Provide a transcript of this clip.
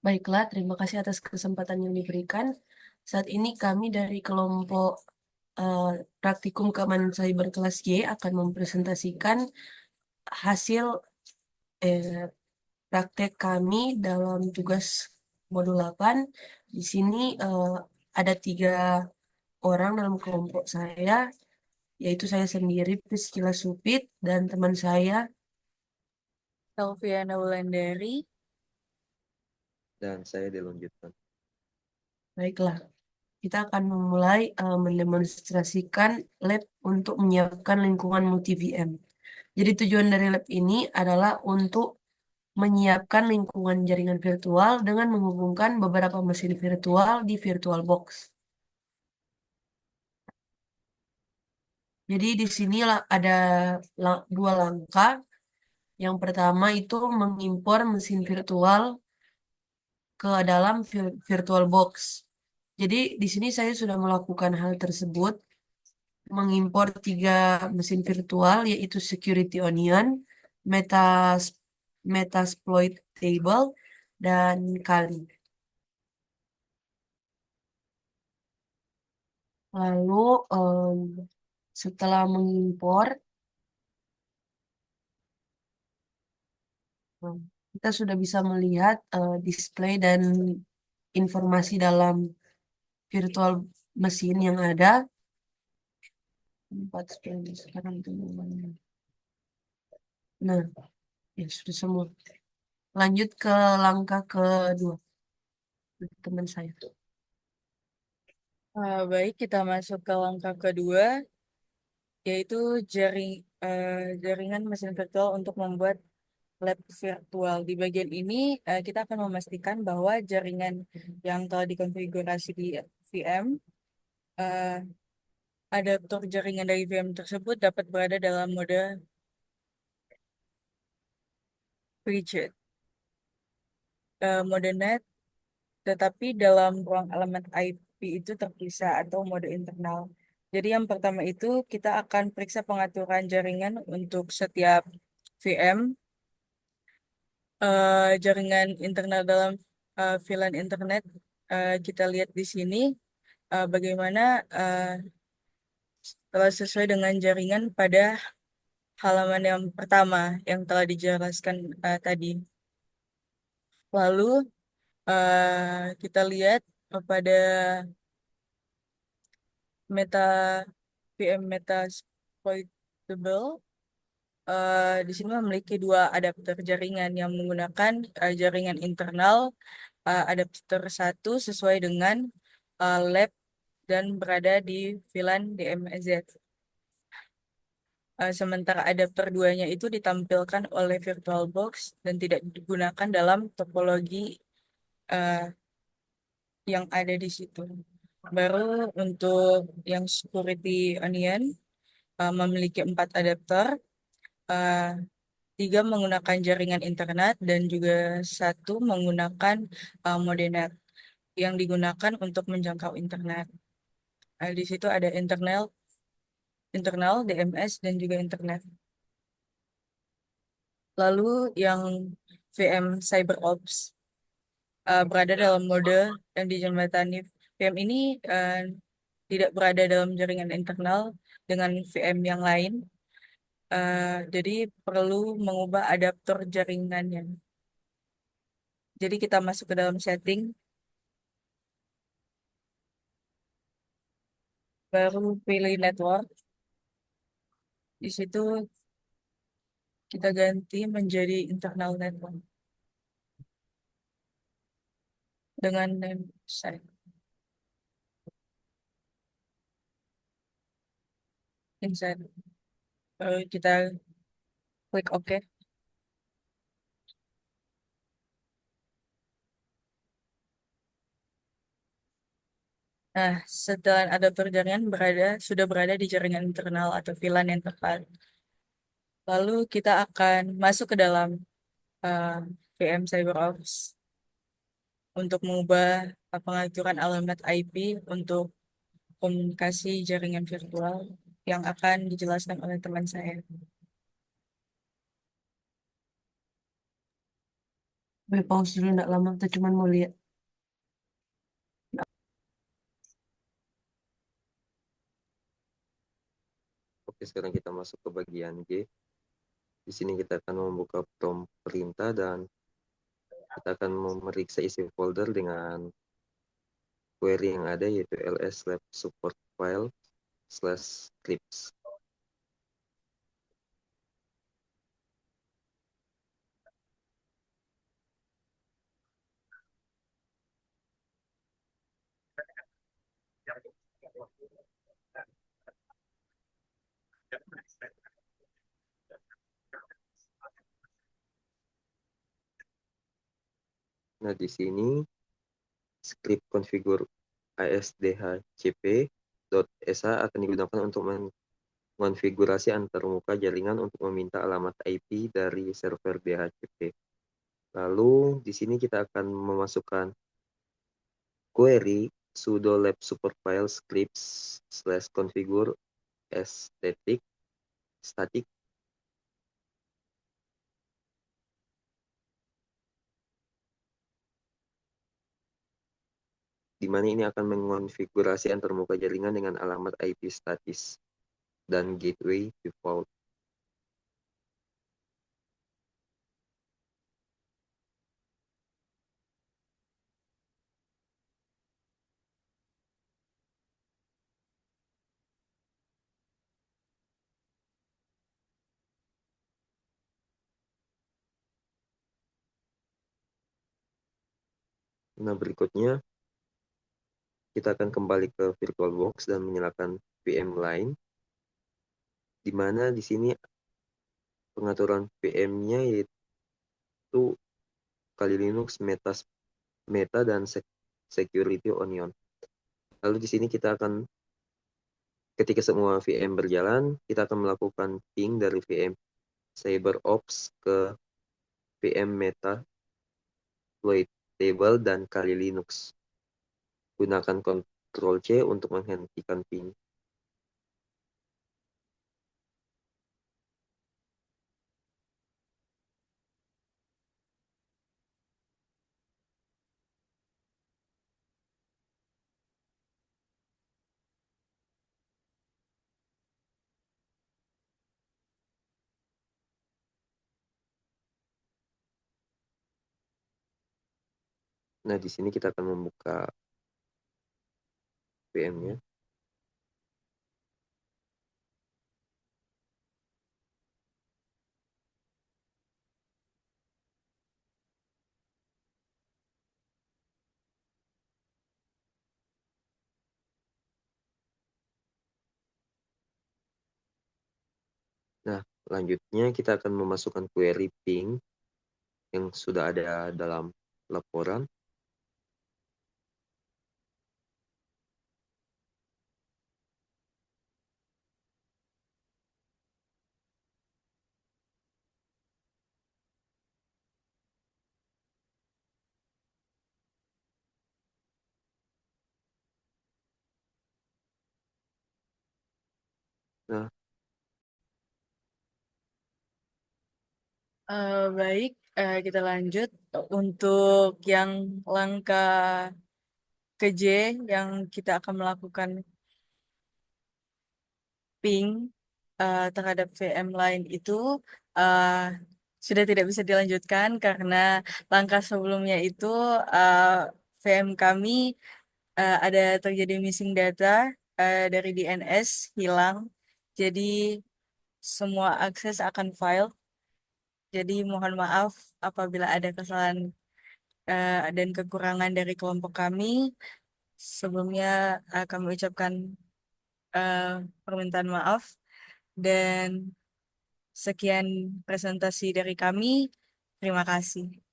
Baiklah, terima kasih atas kesempatan yang diberikan. Saat ini kami dari kelompok eh, Praktikum Keamanan Cyber kelas Y akan mempresentasikan hasil eh, praktek kami dalam tugas modul 8. Di sini ada 3 orang dalam kelompok saya, yaitu saya sendiri, Priscila Supit, dan teman saya. Selviana Wulandari. Dan saya dilanjutkan. Baiklah, kita akan memulai mendemonstrasikan lab untuk menyiapkan lingkungan multi VM. Jadi tujuan dari lab ini adalah untuk menyiapkan lingkungan jaringan virtual dengan menghubungkan beberapa mesin virtual di VirtualBox. Jadi di sini ada 2 langkah. Yang pertama itu mengimpor mesin virtual ke dalam VirtualBox. Jadi di sini saya sudah melakukan hal tersebut, mengimpor 3 mesin virtual yaitu Security Onion, Metas Metasploit Table, dan Kali. Lalu setelah mengimpor, em, kita sudah bisa melihat display dan informasi dalam virtual mesin yang ada. Empat seperti sekarang itu. Nah, ya sudah semua. Lanjut ke langkah kedua, teman saya. Baik, kita masuk ke langkah kedua, yaitu jaringan mesin virtual untuk membuat lab virtual. Di bagian ini, kita akan memastikan bahwa jaringan yang telah dikonfigurasi di VM, eh, adaptor jaringan dari VM tersebut dapat berada dalam mode rigid, mode net, tetapi dalam ruang elemen IP itu terpisah atau mode internal. Jadi yang pertama itu kita akan periksa pengaturan jaringan untuk setiap VM, jaringan internal dalam VLAN internet. Kita lihat di sini bagaimana telah sesuai dengan jaringan pada halaman yang pertama yang telah dijelaskan tadi. Lalu kita lihat pada meta VM Metasploitable di sini memiliki 2 adapter jaringan yang menggunakan jaringan internal adapter 1 sesuai dengan lab dan berada di VLAN DMZ. Sementara adapter 2-nya itu ditampilkan oleh VirtualBox dan tidak digunakan dalam topologi uh, yang ada di situ. Baru untuk yang security onion memiliki 4 adapter, uh, 3 menggunakan jaringan internet dan juga 1 menggunakan modenet yang digunakan untuk menjangkau internet. Di situ ada internal DMS dan juga internet. Lalu yang VM CyberOps berada dalam mode yang dijembatani. VM ini uh, tidak berada dalam jaringan internal dengan VM yang lain. Jadi perlu mengubah adaptor jaringannya. Jadi kita masuk ke dalam setting, baru pilih network. Di situ kita ganti menjadi internal network dengan name site inside. Kita klik OK. Nah, setelah adaptor jaringan sudah berada di jaringan internal atau VLAN yang tepat. Lalu kita akan masuk ke dalam uh, VM CyberOps untuk mengubah pengaturan alamat IP untuk komunikasi jaringan virtual yang akan dijelaskan oleh teman saya. Boleh pause dulu nggak lama, kita cuma mau lihat. Oke, sekarang kita masuk ke bagian G. Di sini kita akan membuka prompt perintah dan kita akan memeriksa isi folder dengan query yang ada, yaitu ls/lab support file /scripts. Nah, di sini script configure asdhcp.sa akan digunakan untuk mengonfigurasi antarmuka jaringan untuk meminta alamat IP dari server DHCP. Lalu di sini kita akan memasukkan query sudo lab support file scripts /configure static di mana ini akan mengonfigurasi antarmuka jaringan dengan alamat IP statis dan gateway default. Nah, berikutnya kita akan kembali ke VirtualBox dan menyalakan VM lain, di mana di sini pengaturan VM-nya yaitu Kali Linux, Meta dan Security Onion. Lalu di sini kita akan, ketika semua VM berjalan, kita akan melakukan ping dari VM CyberOps ke VM Meta, Floyd Table, dan Kali Linux. Gunakan Ctrl C untuk menghentikan ping. Nah, di sini kita akan membuka VM-nya. Nah, selanjutnya kita akan memasukkan query ping yang sudah ada dalam laporan. Nah, Baik, kita lanjut untuk yang langkah ke J yang kita akan melakukan ping terhadap VM lain itu uh, sudah tidak bisa dilanjutkan karena langkah sebelumnya itu uh, VM kami ada terjadi missing data dari DNS hilang. Jadi semua akses akan file. Jadi mohon maaf apabila ada kesalahan dan kekurangan dari kelompok kami. Sebelumnya kami ucapkan eh, permintaan maaf dan sekian presentasi dari kami. Terima kasih.